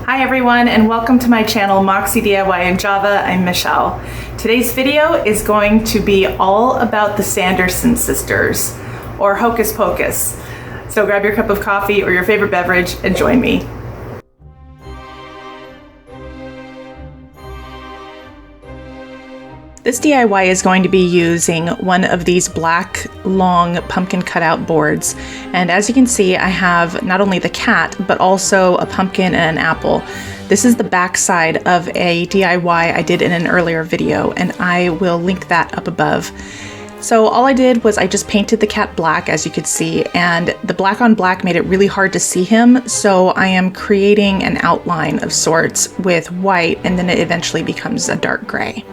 Hi everyone, and welcome to my channel Moxie DIY in Java. I'm Michelle. Today's video is going to be all about the Sanderson sisters, or Hocus Pocus. So grab your cup of coffee or your favorite beverage and join me. This DIY is going to be using one of these black, long pumpkin cutout boards. And as you can see, I have not only the cat, but also a pumpkin and an apple. This is the back side of a DIY I did in an earlier video, and I will link that up above. So all I did was I just painted the cat black, as you could see, and the black on black made it really hard to see him. So I am creating an outline of sorts with white, and then it eventually becomes a dark gray.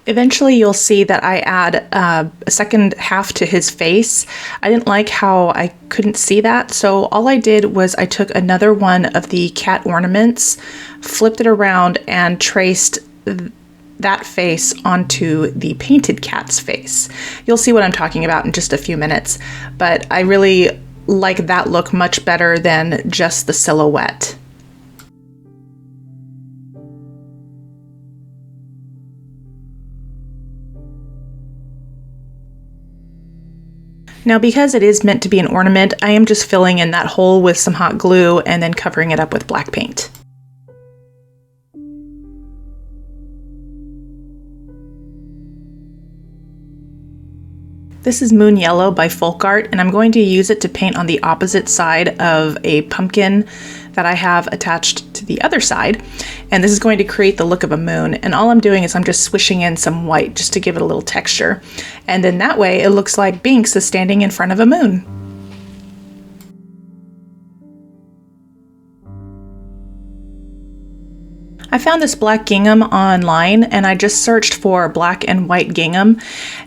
Eventually you'll see that I add a second half to his face. I didn't like how I couldn't see that, so all I did was I took another one of the cat ornaments, flipped it around, and traced that face onto the painted cat's face. You'll see what I'm talking about in just a few minutes, but I really like that look much better than just the silhouette. Now, because it is meant to be an ornament, I am just filling in that hole with some hot glue and then covering it up with black paint. This is Moon Yellow by Folk Art, and I'm going to use it to paint on the opposite side of a pumpkin that I have attached to the other side. And this is going to create the look of a moon. And all I'm doing is I'm just swishing in some white just to give it a little texture. And then that way it looks like Binks is standing in front of a moon. I found this black gingham online, and I just searched for black and white gingham,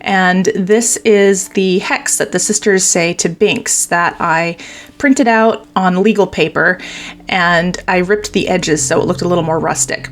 and this is the hex that the sisters say to Binks that I printed out on legal paper, and I ripped the edges so it looked a little more rustic.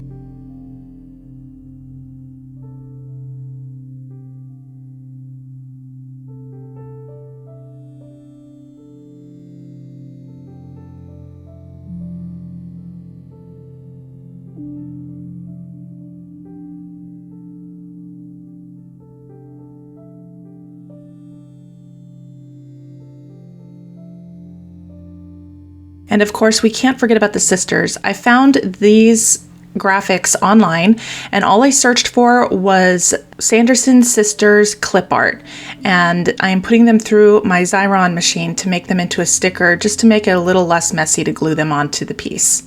And of course, we can't forget about the sisters. I found these graphics online, and all I searched for was Sanderson Sisters clip art. And I am putting them through my Xyron machine to make them into a sticker, just to make it a little less messy to glue them onto the piece.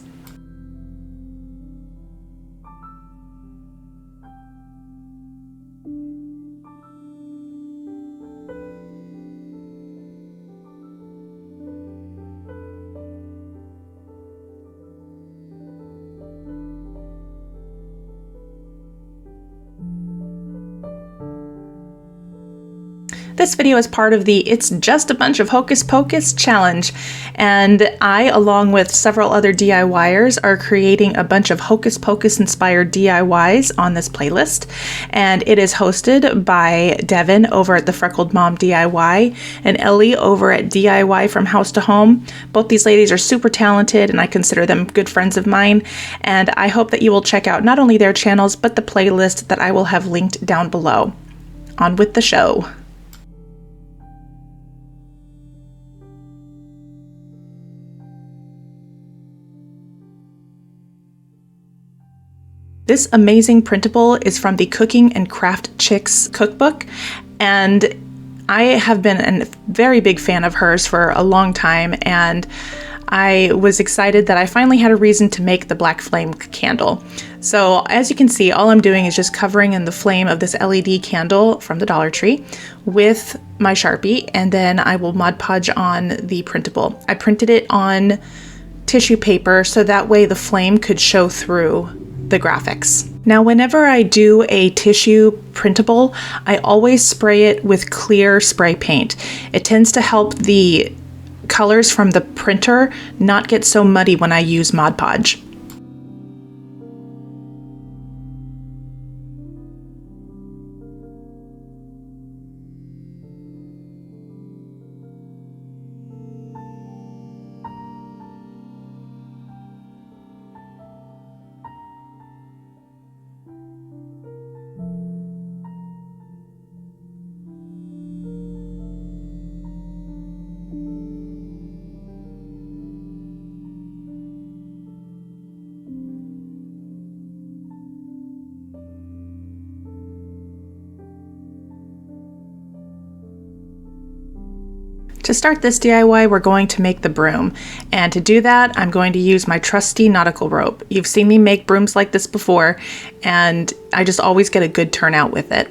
This video is part of the It's Just a Bunch of Hocus Pocus challenge, and I, along with several other DIYers, are creating a bunch of Hocus Pocus inspired DIYs on this playlist, and it is hosted by Devin over at the Freckled Mom DIY and Ellie over at DIY from House to Home. Both these ladies are super talented, and I consider them good friends of mine, and I hope that you will check out not only their channels, but the playlist that I will have linked down below. On with the show. This amazing printable is from the Cooking and Craft Chicks cookbook, and I have been a very big fan of hers for a long time, and I was excited that I finally had a reason to make the black flame candle. So as you can see, all I'm doing is just covering in the flame of this LED candle from the Dollar Tree with my Sharpie, and then I will Mod Podge on the printable. I printed it on tissue paper so that way the flame could show through the graphics. Now, whenever I do a tissue printable, I always spray it with clear spray paint. It tends to help the colors from the printer not get so muddy when I use Mod Podge. To start this DIY, we're going to make the broom. And to do that, I'm going to use my trusty nautical rope. You've seen me make brooms like this before, and I just always get a good turnout with it.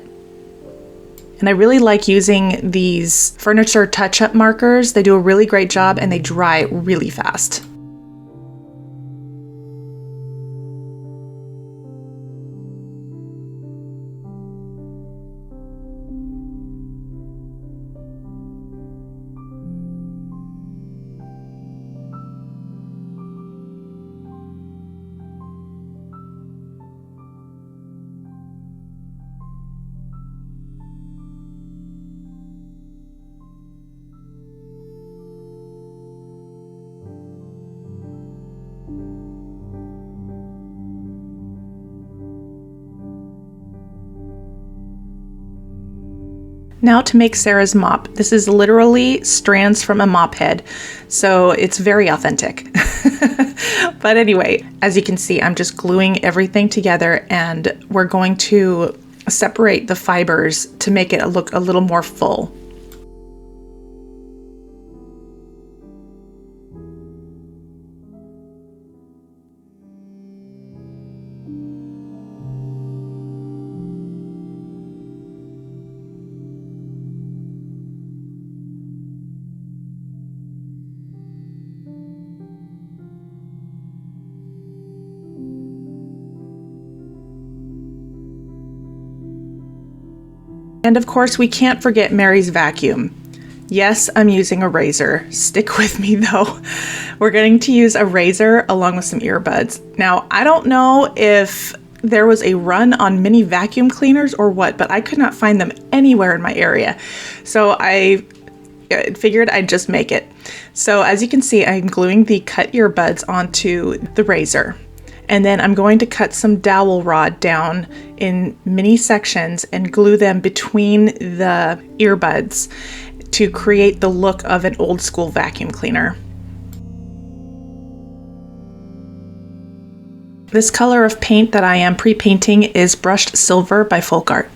And I really like using these furniture touch-up markers. They do a really great job and they dry really fast. Now to make Sarah's mop. This is literally strands from a mop head, so it's very authentic. But anyway, as you can see, I'm just gluing everything together, and we're going to separate the fibers to make it look a little more full. And of course, we can't forget Mary's vacuum. Yes, I'm using a razor. Stick with me though. We're going to use a razor along with some earbuds. Now, I don't know if there was a run on mini vacuum cleaners or what, but I could not find them anywhere in my area. So I figured I'd just make it. So as you can see, I'm gluing the cut earbuds onto the razor. And then I'm going to cut some dowel rod down in mini sections and glue them between the earbuds to create the look of an old school vacuum cleaner. This color of paint that I am pre-painting is Brushed Silver by Folk Art.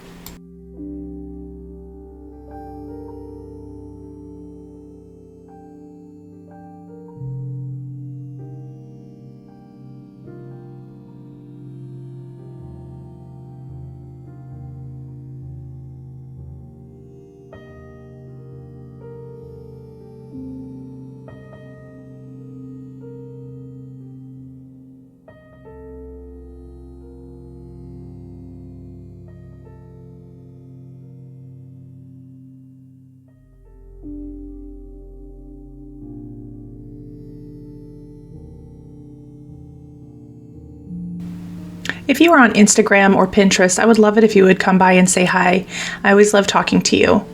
If you are on Instagram or Pinterest, I would love it if you would come by and say hi. I always love talking to you.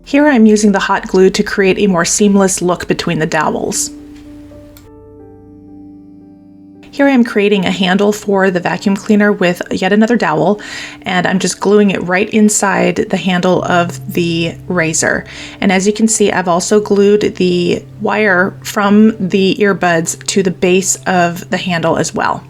Here I'm using the hot glue to create a more seamless look between the dowels. Here I am creating a handle for the vacuum cleaner with yet another dowel, and I'm just gluing it right inside the handle of the razor. And as you can see, I've also glued the wire from the earbuds to the base of the handle as well.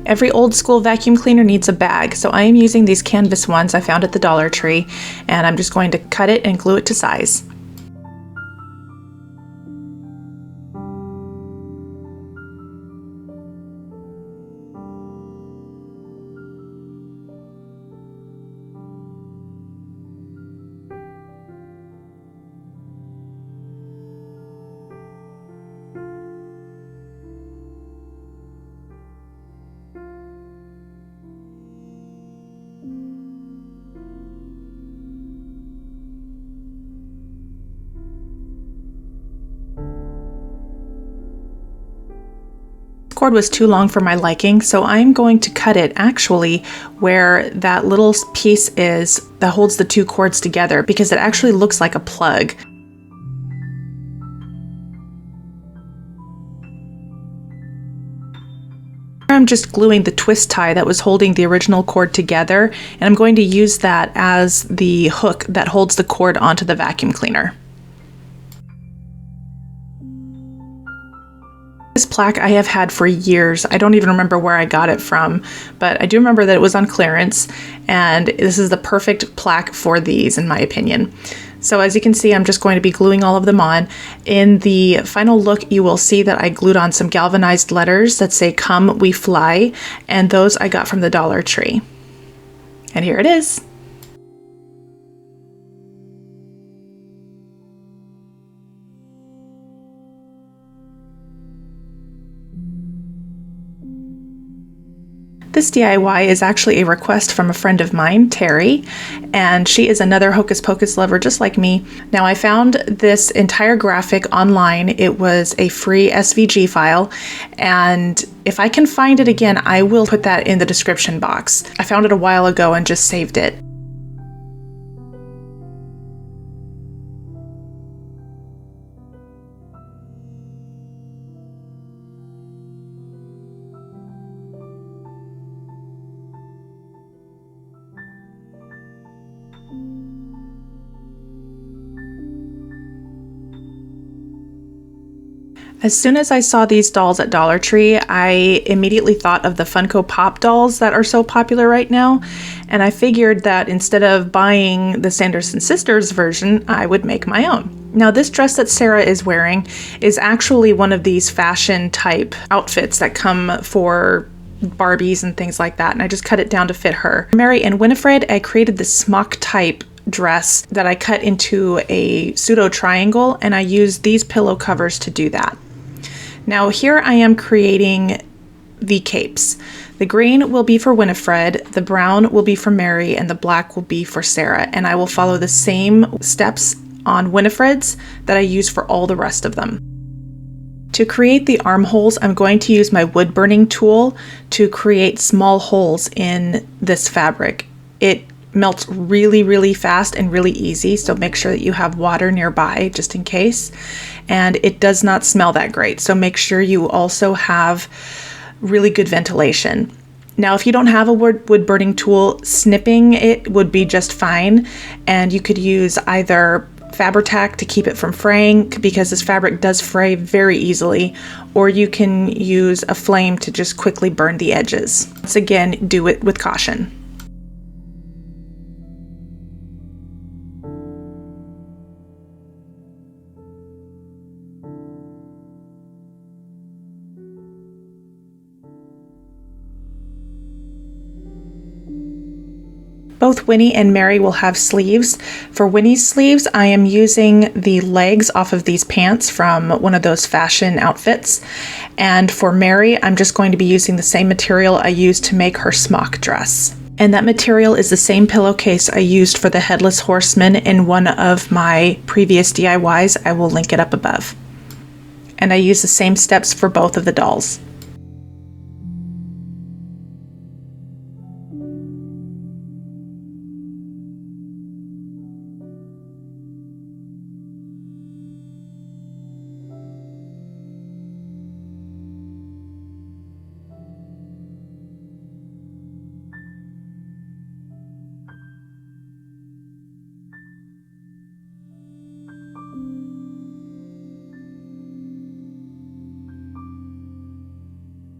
Every old school vacuum cleaner needs a bag, so I am using these canvas ones I found at the Dollar Tree, and I'm just going to cut it and glue it to size. Cord was too long for my liking, so I'm going to cut it actually where that little piece is that holds the two cords together, because it actually looks like a plug. I'm just gluing the twist tie that was holding the original cord together, and I'm going to use that as the hook that holds the cord onto the vacuum cleaner. This plaque I have had for years. I don't even remember where I got it from, but I do remember that it was on clearance, and this is the perfect plaque for these in my opinion. So as you can see, I'm just going to be gluing all of them on. In the final look, you will see that I glued on some galvanized letters that say "Come, we fly," and those I got from the Dollar Tree. And here it is. This DIY is actually a request from a friend of mine, Terry, and she is another Hocus Pocus lover just like me. Now, I found this entire graphic online. It was a free SVG file, and if I can find it again, I will put that in the description box. I found it a while ago and just saved it. As soon as I saw these dolls at Dollar Tree, I immediately thought of the Funko Pop dolls that are so popular right now, and I figured that instead of buying the Sanderson Sisters version, I would make my own. Now, this dress that Sarah is wearing is actually one of these fashion type outfits that come for Barbies and things like that, and I just cut it down to fit her. For Mary and Winifred, I created this smock type dress that I cut into a pseudo triangle, and I used these pillow covers to do that. Now here I am creating the capes. The green will be for Winifred, the brown will be for Mary, and the black will be for Sarah. And I will follow the same steps on Winifred's that I use for all the rest of them. To create the armholes, I'm going to use my wood burning tool to create small holes in this fabric. It melts really, really fast and really easy, so make sure that you have water nearby just in case. And it does not smell that great, so make sure you also have really good ventilation. Now, if you don't have a wood burning tool, snipping it would be just fine, and you could use either Fabri-Tac to keep it from fraying, because this fabric does fray very easily, or you can use a flame to just quickly burn the edges. Once again, do it with caution. Both Winnie and Mary will have sleeves. For Winnie's sleeves, I am using the legs off of these pants from one of those fashion outfits. And for Mary, I'm just going to be using the same material I used to make her smock dress. And that material is the same pillowcase I used for the Headless Horseman in one of my previous DIYs. I will link it up above. And I use the same steps for both of the dolls.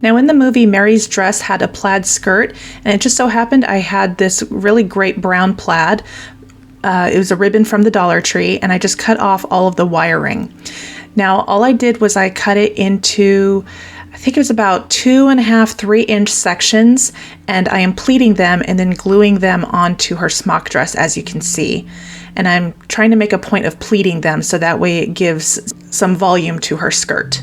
Now in the movie, Mary's dress had a plaid skirt, and it just so happened I had this really great brown plaid. It was a ribbon from the Dollar Tree, and I just cut off all of the wiring. Now all I did was I cut it into, I think it was about 2.5, 3-inch sections, and I am pleating them and then gluing them onto her smock dress, as you can see. And I'm trying to make a point of pleating them so that way it gives some volume to her skirt.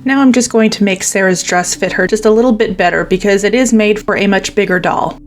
Now I'm just going to make Sarah's dress fit her just a little bit better because it is made for a much bigger doll.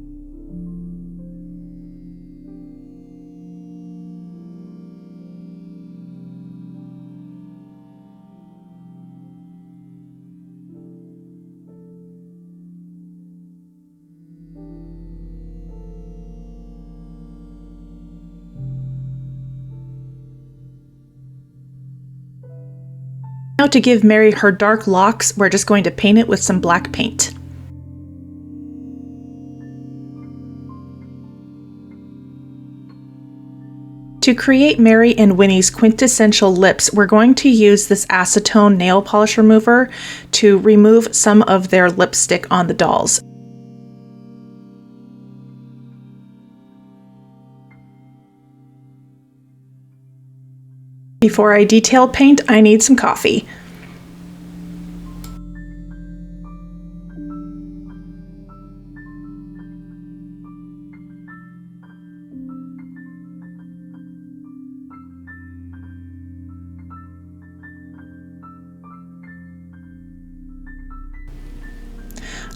Now to give Mary her dark locks, we're just going to paint it with some black paint. To create Mary and Winnie's quintessential lips, we're going to use this acetone nail polish remover to remove some of their lipstick on the dolls. Before I detail paint, I need some coffee.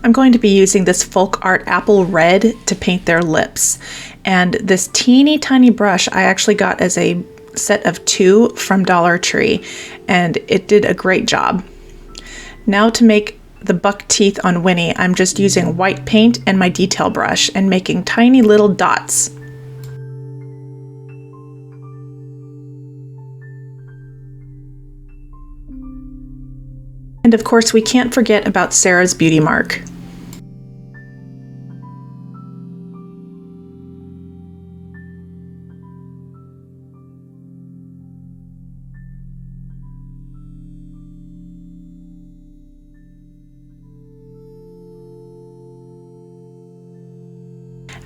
I'm going to be using this Folk Art Apple Red to paint their lips. And this teeny tiny brush I actually got as a set of 2 from Dollar Tree, and it did a great job. Now to make the buck teeth on Winnie, I'm just using white paint and my detail brush and making tiny little dots. And of course, we can't forget about Sarah's beauty mark.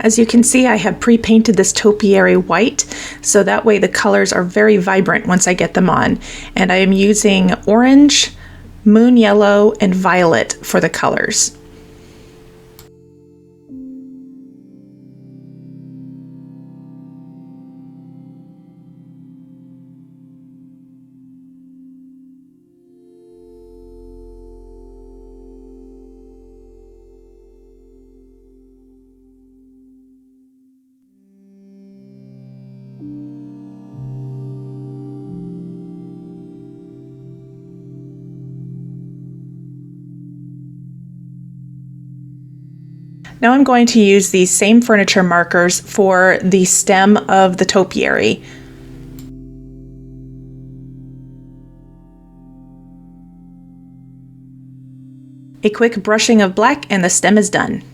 As you can see, I have pre-painted this topiary white, so that way the colors are very vibrant once I get them on. And I am using orange, moon yellow, and violet for the colors. Now I'm going to use these same furniture markers for the stem of the topiary. A quick brushing of black and the stem is done.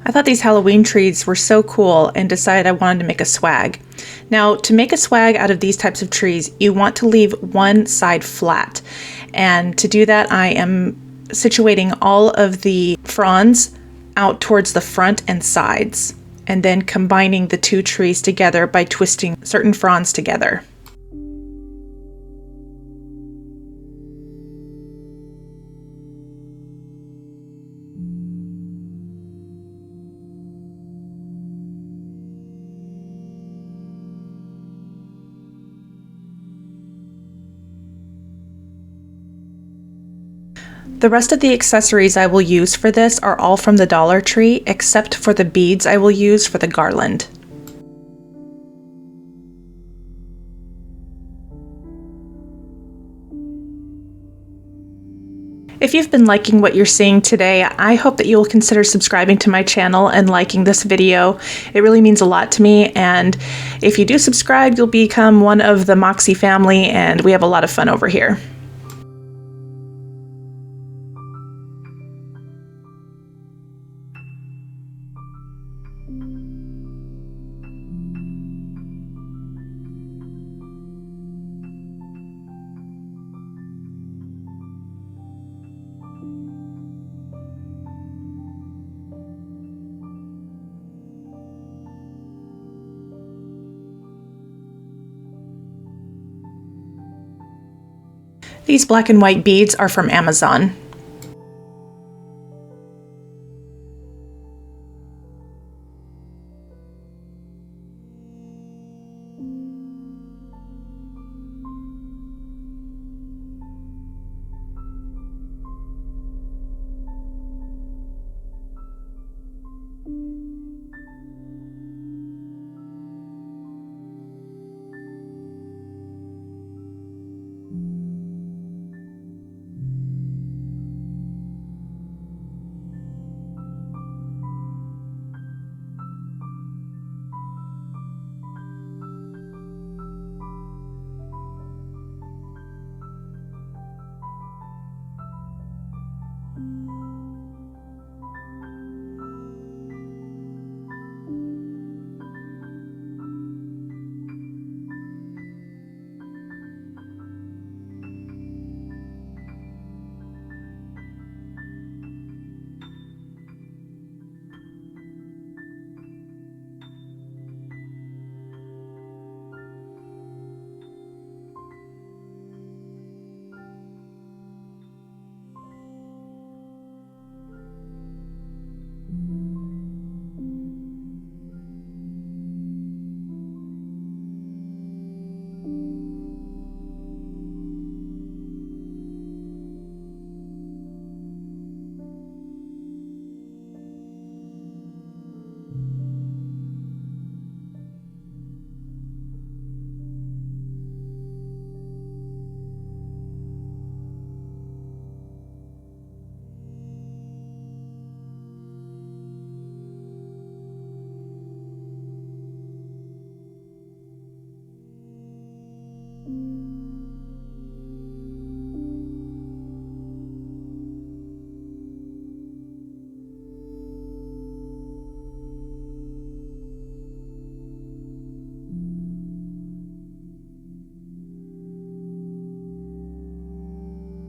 I thought these Halloween trees were so cool and decided I wanted to make a swag. Now, to make a swag out of these types of trees, you want to leave one side flat. And to do that, I am situating all of the fronds out towards the front and sides, and then combining the two trees together by twisting certain fronds together. The rest of the accessories I will use for this are all from the Dollar Tree, except for the beads I will use for the garland. If you've been liking what you're seeing today, I hope that you will consider subscribing to my channel and liking this video. It really means a lot to me, and if you do subscribe, you'll become one of the Moxie family, and we have a lot of fun over here. These black and white beads are from Amazon.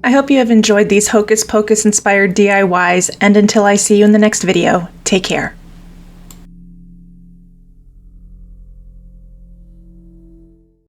I hope you have enjoyed these Hocus Pocus inspired DIYs, and until I see you in the next video, take care.